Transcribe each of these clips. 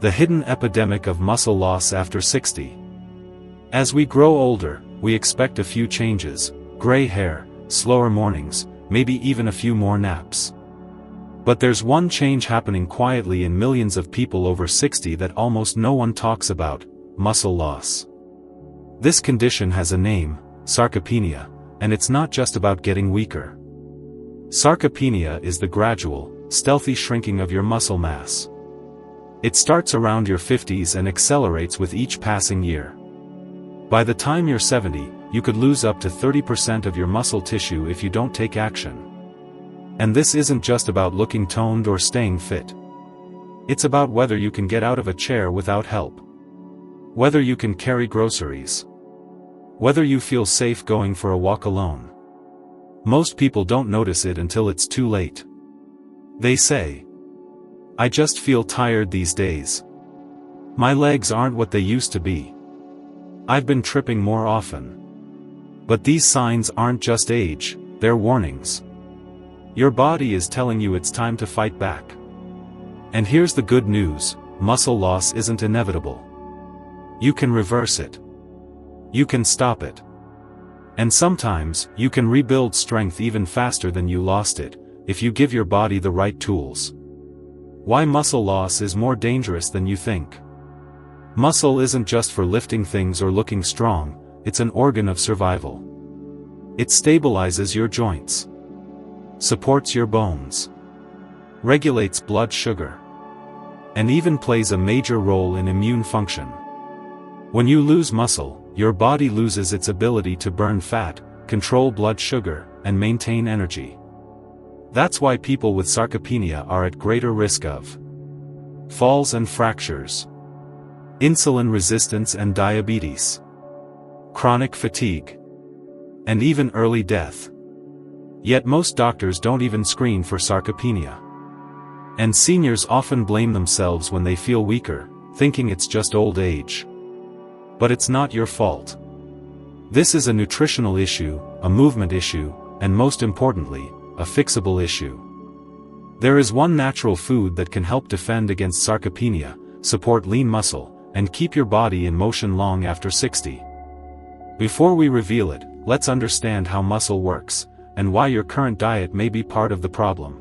The hidden epidemic of muscle loss after 60. As we grow older, we expect a few changes: gray hair, slower mornings, maybe even a few more naps. But there's one change happening quietly in millions of people over 60 that almost no one talks about: muscle loss. This condition has a name: sarcopenia, and it's not just about getting weaker. Sarcopenia is the gradual, stealthy shrinking of your muscle mass. It starts around your 50s and accelerates with each passing year. By the time you're 70, you could lose up to 30% of your muscle tissue if you don't take action. And this isn't just about looking toned or staying fit. It's about whether you can get out of a chair without help. Whether you can carry groceries. Whether you feel safe going for a walk alone. Most people don't notice it until it's too late. They say, "I just feel tired these days. My legs aren't what they used to be. I've been tripping more often." But these signs aren't just age, they're warnings. Your body is telling you it's time to fight back. And here's the good news: muscle loss isn't inevitable. You can reverse it. You can stop it. And sometimes, you can rebuild strength even faster than you lost it, if you give your body the right tools. Why muscle loss is more dangerous than you think. Muscle isn't just for lifting things or looking strong, it's an organ of survival. It stabilizes your joints, supports your bones, regulates blood sugar, and even plays a major role in immune function. When you lose muscle, your body loses its ability to burn fat, control blood sugar, and maintain energy. That's why people with sarcopenia are at greater risk of falls and fractures, insulin resistance and diabetes, chronic fatigue, and even early death. Yet most doctors don't even screen for sarcopenia. And seniors often blame themselves when they feel weaker, thinking it's just old age. But it's not your fault. This is a nutritional issue, a movement issue, and most importantly, a fixable issue. There is one natural food that can help defend against sarcopenia, support lean muscle, and keep your body in motion long after 60. Before we reveal it, let's understand how muscle works, and why your current diet may be part of the problem.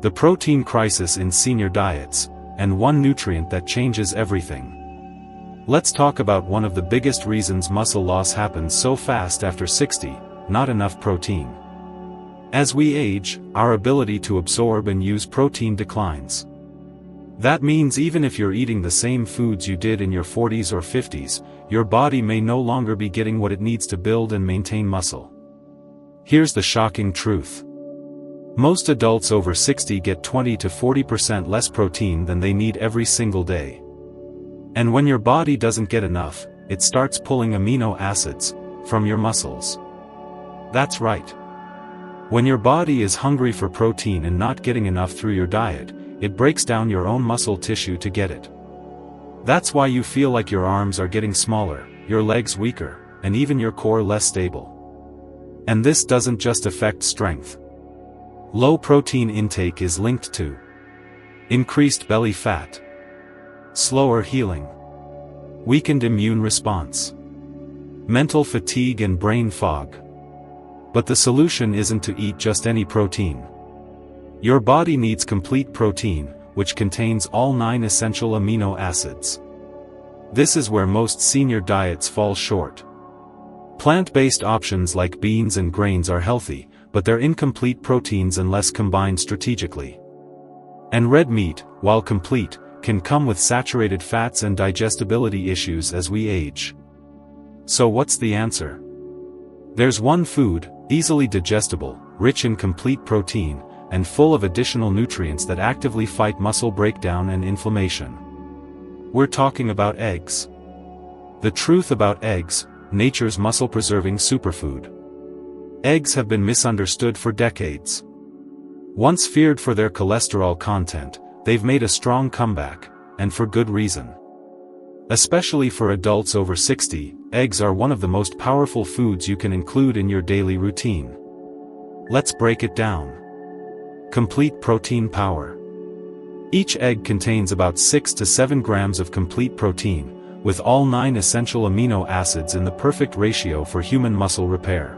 The protein crisis in senior diets, and one nutrient that changes everything. Let's talk about one of the biggest reasons muscle loss happens so fast after 60, not enough protein. As we age, our ability to absorb and use protein declines. That means even if you're eating the same foods you did in your 40s or 50s, your body may no longer be getting what it needs to build and maintain muscle. Here's the shocking truth. Most adults over 60 get 20 to 40% less protein than they need every single day. And when your body doesn't get enough, it starts pulling amino acids from your muscles. That's right. When your body is hungry for protein and not getting enough through your diet, it breaks down your own muscle tissue to get it. That's why you feel like your arms are getting smaller, your legs weaker, and even your core less stable. And this doesn't just affect strength. Low protein intake is linked to increased belly fat, slower healing, weakened immune response, mental fatigue and brain fog. But the solution isn't to eat just any protein. Your body needs complete protein, which contains all 9 essential amino acids. This is where most senior diets fall short. Plant-based options like beans and grains are healthy, but they're incomplete proteins unless combined strategically. And red meat, while complete, can come with saturated fats and digestibility issues as we age. So what's the answer? There's one food, easily digestible, rich in complete protein, and full of additional nutrients that actively fight muscle breakdown and inflammation. We're talking about eggs. The truth about eggs, nature's muscle-preserving superfood. Eggs have been misunderstood for decades. Once feared for their cholesterol content, they've made a strong comeback, and for good reason. Especially for adults over 60, eggs are one of the most powerful foods you can include in your daily routine. Let's break it down. Complete protein power. Each egg contains about 6 to 7 grams of complete protein, with all 9 essential amino acids in the perfect ratio for human muscle repair.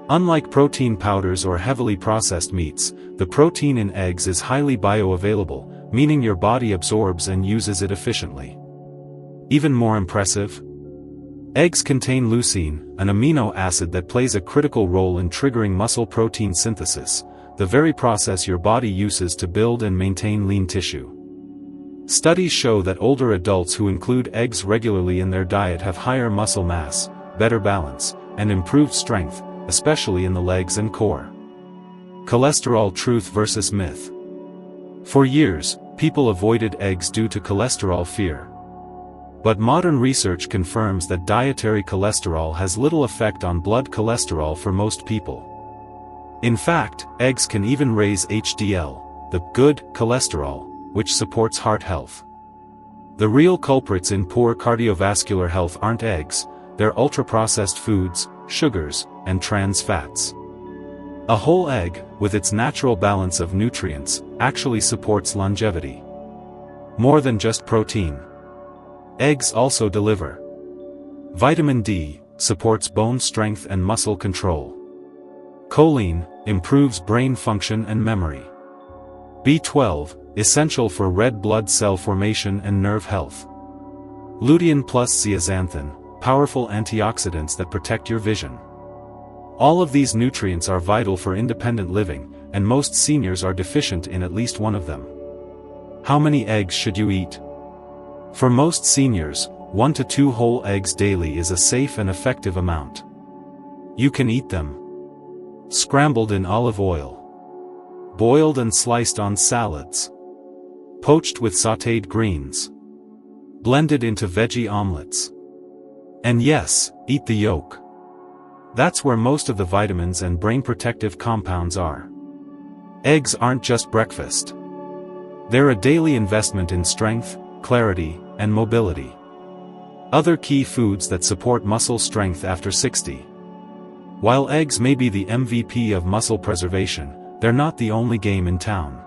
Unlike protein powders or heavily processed meats, the protein in eggs is highly bioavailable, meaning your body absorbs and uses it efficiently. Even more impressive? Eggs contain leucine, an amino acid that plays a critical role in triggering muscle protein synthesis, the very process your body uses to build and maintain lean tissue. Studies show that older adults who include eggs regularly in their diet have higher muscle mass, better balance, and improved strength, especially in the legs and core. Cholesterol truth versus myth. For years, people avoided eggs due to cholesterol fear. But modern research confirms that dietary cholesterol has little effect on blood cholesterol for most people. In fact, eggs can even raise HDL, the good cholesterol, which supports heart health. The real culprits in poor cardiovascular health aren't eggs, they're ultra-processed foods, sugars, and trans fats. A whole egg, with its natural balance of nutrients, actually supports longevity. More than just protein. Eggs also deliver. Vitamin D supports bone strength and muscle control. Choline improves brain function and memory. B12, essential for red blood cell formation and nerve health. Lutein plus zeaxanthin, powerful antioxidants that protect your vision. All of these nutrients are vital for independent living, and most seniors are deficient in at least one of them. How many eggs should you eat? For most seniors, 1 to 2 whole eggs daily is a safe and effective amount. You can eat them scrambled in olive oil, boiled and sliced on salads, poached with sautéed greens, blended into veggie omelets. And yes, eat the yolk. That's where most of the vitamins and brain protective compounds are. Eggs aren't just breakfast. They're a daily investment in strength, clarity, and mobility. Other key foods that support muscle strength after 60. While eggs may be the MVP of muscle preservation, they're not the only game in town.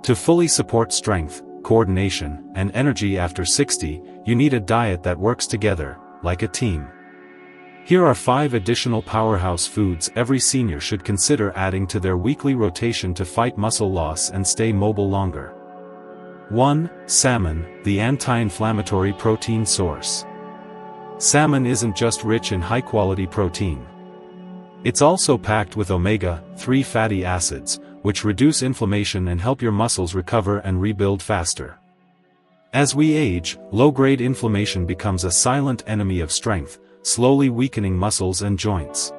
To fully support strength, coordination, and energy after 60, you need a diet that works together, like a team. Here are 5 additional powerhouse foods every senior should consider adding to their weekly rotation to fight muscle loss and stay mobile longer. 1. Salmon, the anti-inflammatory protein source. Salmon isn't just rich in high-quality protein. It's also packed with omega-3 fatty acids, which reduce inflammation and help your muscles recover and rebuild faster. As we age, low-grade inflammation becomes a silent enemy of strength, slowly weakening muscles and joints.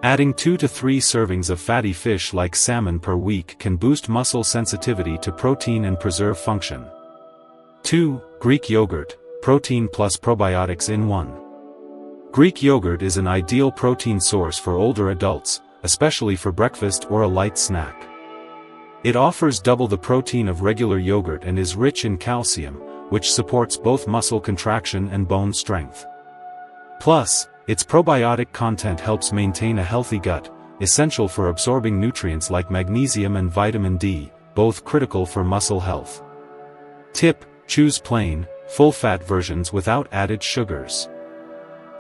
Adding 2 to 3 servings of fatty fish like salmon per week can boost muscle sensitivity to protein and preserve function. 2. Greek yogurt, protein plus probiotics in one. Greek yogurt is an ideal protein source for older adults, especially for breakfast or a light snack. It offers double the protein of regular yogurt and is rich in calcium, which supports both muscle contraction and bone strength. Plus, its probiotic content helps maintain a healthy gut, essential for absorbing nutrients like magnesium and vitamin D, both critical for muscle health. Tip: choose plain, full-fat versions without added sugars.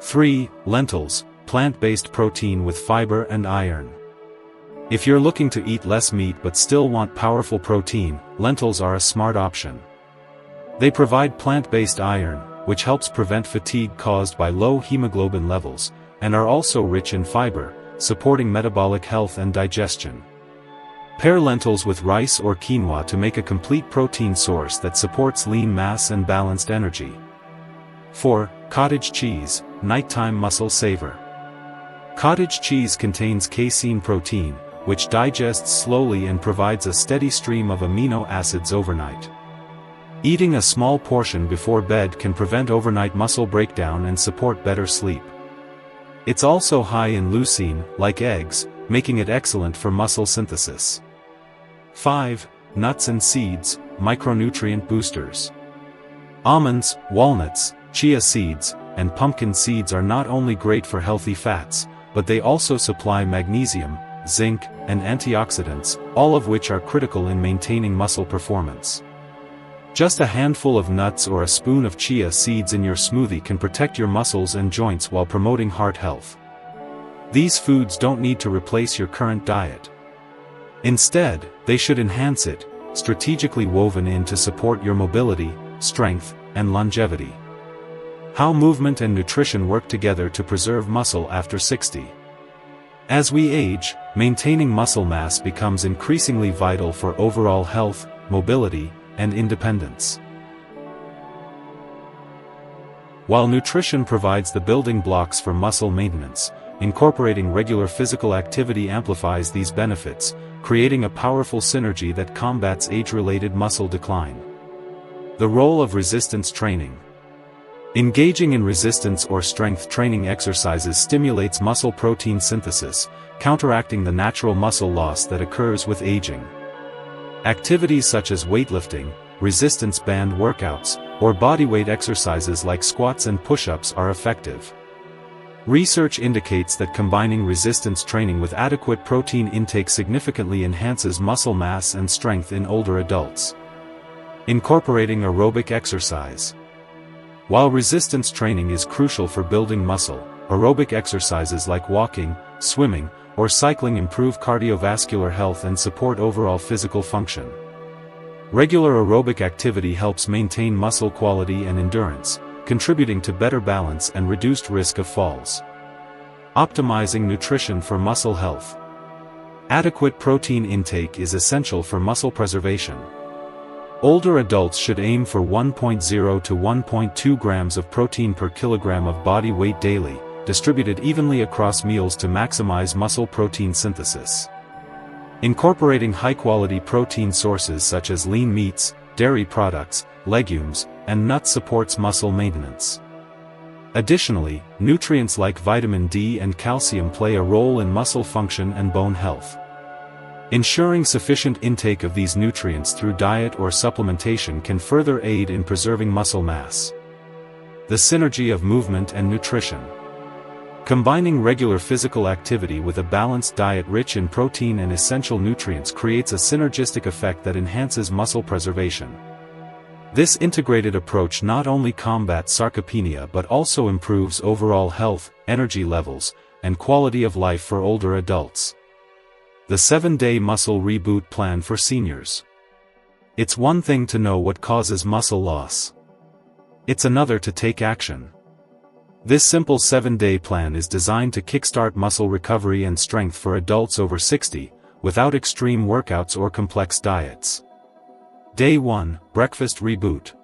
3. Lentils, plant-based protein with fiber and iron. If you're looking to eat less meat but still want powerful protein, lentils are a smart option. They provide plant-based iron, which helps prevent fatigue caused by low hemoglobin levels, and are also rich in fiber, supporting metabolic health and digestion. Pair lentils with rice or quinoa to make a complete protein source that supports lean mass and balanced energy. 4. Cottage cheese, nighttime muscle saver. Cottage cheese contains casein protein, which digests slowly and provides a steady stream of amino acids overnight. Eating a small portion before bed can prevent overnight muscle breakdown and support better sleep. It's also high in leucine, like eggs, making it excellent for muscle synthesis. 5. Nuts and seeds, micronutrient boosters. Almonds, walnuts, chia seeds, and pumpkin seeds are not only great for healthy fats, but they also supply magnesium, zinc, and antioxidants, all of which are critical in maintaining muscle performance. Just a handful of nuts or a spoon of chia seeds in your smoothie can protect your muscles and joints while promoting heart health. These foods don't need to replace your current diet. Instead, they should enhance it, strategically woven in to support your mobility, strength, and longevity. How movement and nutrition work together to preserve muscle after 60. As we age, maintaining muscle mass becomes increasingly vital for overall health, mobility, and independence. While nutrition provides the building blocks for muscle maintenance, incorporating regular physical activity amplifies these benefits, creating a powerful synergy that combats age-related muscle decline. The role of resistance training. Engaging in resistance or strength training exercises stimulates muscle protein synthesis, counteracting the natural muscle loss that occurs with aging. Activities such as weightlifting, resistance band workouts, or bodyweight exercises like squats and push-ups are effective. Research indicates that combining resistance training with adequate protein intake significantly enhances muscle mass and strength in older adults. Incorporating aerobic exercise. While resistance training is crucial for building muscle, aerobic exercises like walking, swimming, or cycling improve cardiovascular health and support overall physical function. Regular aerobic activity helps maintain muscle quality and endurance, contributing to better balance and reduced risk of falls. Optimizing nutrition for muscle health. Adequate protein intake is essential for muscle preservation. Older adults should aim for 1.0 to 1.2 grams of protein per kilogram of body weight daily, distributed evenly across meals to maximize muscle protein synthesis. Incorporating high-quality protein sources such as lean meats, dairy products, legumes, and nuts supports muscle maintenance. Additionally, nutrients like vitamin D and calcium play a role in muscle function and bone health. Ensuring sufficient intake of these nutrients through diet or supplementation can further aid in preserving muscle mass. The synergy of movement and nutrition. Combining regular physical activity with a balanced diet rich in protein and essential nutrients creates a synergistic effect that enhances muscle preservation. This integrated approach not only combats sarcopenia but also improves overall health, energy levels, and quality of life for older adults. The 7-Day Muscle Reboot Plan for Seniors. It's one thing to know what causes muscle loss. It's another to take action. This simple 7-day plan is designed to kickstart muscle recovery and strength for adults over 60, without extreme workouts or complex diets. Day 1, Breakfast Reboot.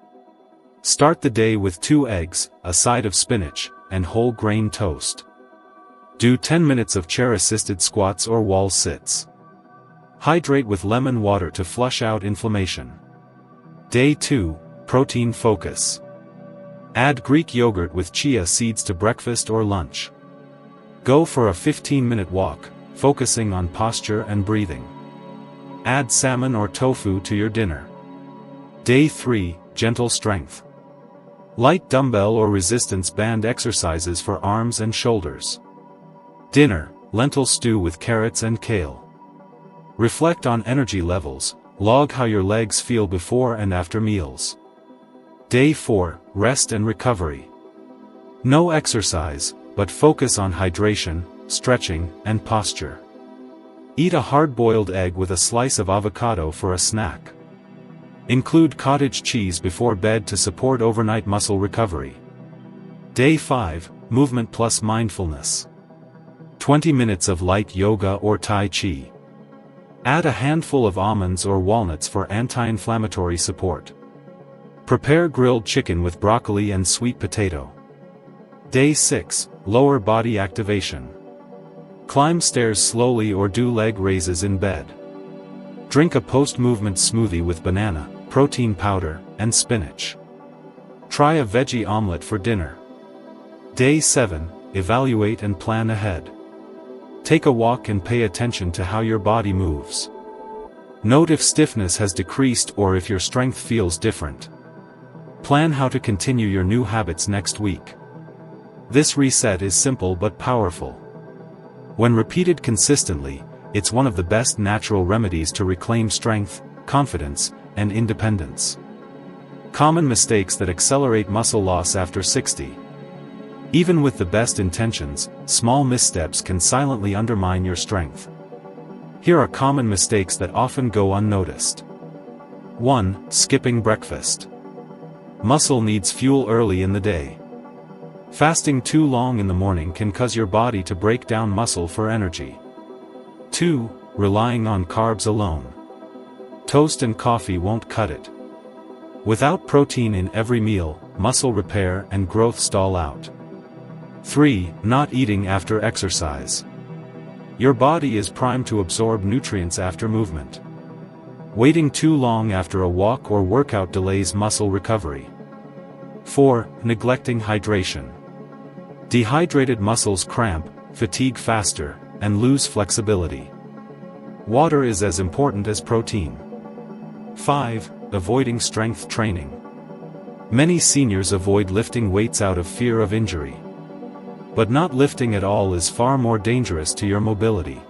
Start the day with 2 eggs, a side of spinach, and whole grain toast. Do 10 minutes of chair-assisted squats or wall sits. Hydrate with lemon water to flush out inflammation. Day 2, Protein Focus. Add Greek yogurt with chia seeds to breakfast or lunch. Go for a 15-minute walk, focusing on posture and breathing. Add salmon or tofu to your dinner. Day 3, Gentle Strength. Light dumbbell or resistance band exercises for arms and shoulders. Dinner, lentil stew with carrots and kale. Reflect on energy levels, log how your legs feel before and after meals. Day 4, Rest and Recovery. No exercise, but focus on hydration, stretching, and posture. Eat a hard-boiled egg with a slice of avocado for a snack. Include cottage cheese before bed to support overnight muscle recovery. Day 5, Movement plus Mindfulness. 20 minutes of light yoga or Tai Chi. Add a handful of almonds or walnuts for anti-inflammatory support. Prepare grilled chicken with broccoli and sweet potato. Day 6, Lower Body Activation. Climb stairs slowly or do leg raises in bed. Drink a post-movement smoothie with banana, protein powder, and spinach. Try a veggie omelet for dinner. Day 7, Evaluate and plan ahead. Take a walk and pay attention to how your body moves. Note if stiffness has decreased or if your strength feels different. Plan how to continue your new habits next week. This reset is simple but powerful. When repeated consistently, it's one of the best natural remedies to reclaim strength, confidence, and independence. Common mistakes that accelerate muscle loss after 60. Even with the best intentions, small missteps can silently undermine your strength. Here are common mistakes that often go unnoticed. 1. Skipping breakfast. Muscle needs fuel early in the day. Fasting too long in the morning can cause your body to break down muscle for energy. 2. Relying on carbs alone. Toast and coffee won't cut it. Without protein in every meal, muscle repair and growth stall out. 3. Not eating after exercise. Your body is primed to absorb nutrients after movement. Waiting too long after a walk or workout delays muscle recovery. 4. Neglecting hydration. Dehydrated muscles cramp, fatigue faster, and lose flexibility. Water is as important as protein. 5. Avoiding strength training. Many seniors avoid lifting weights out of fear of injury. But not lifting at all is far more dangerous to your mobility.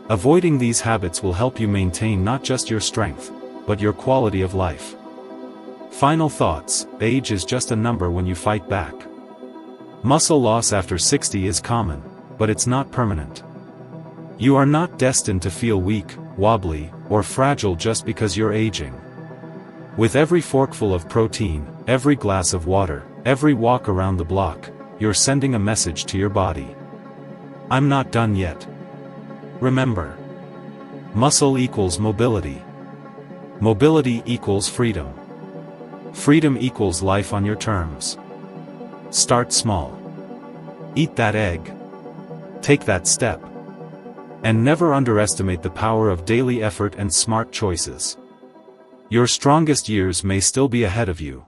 Avoiding these habits will help you maintain not just your strength, but your quality of life. Final thoughts: age is just a number when you fight back. Muscle loss after 60 is common, but it's not permanent. You are not destined to feel weak, wobbly, or fragile just because you're aging. With every forkful of protein, every glass of water, every walk around the block, you're sending a message to your body. I'm not done yet. Remember, muscle equals mobility. Mobility equals freedom. Freedom equals life on your terms. Start small. Eat that egg. Take that step. And never underestimate the power of daily effort and smart choices. Your strongest years may still be ahead of you.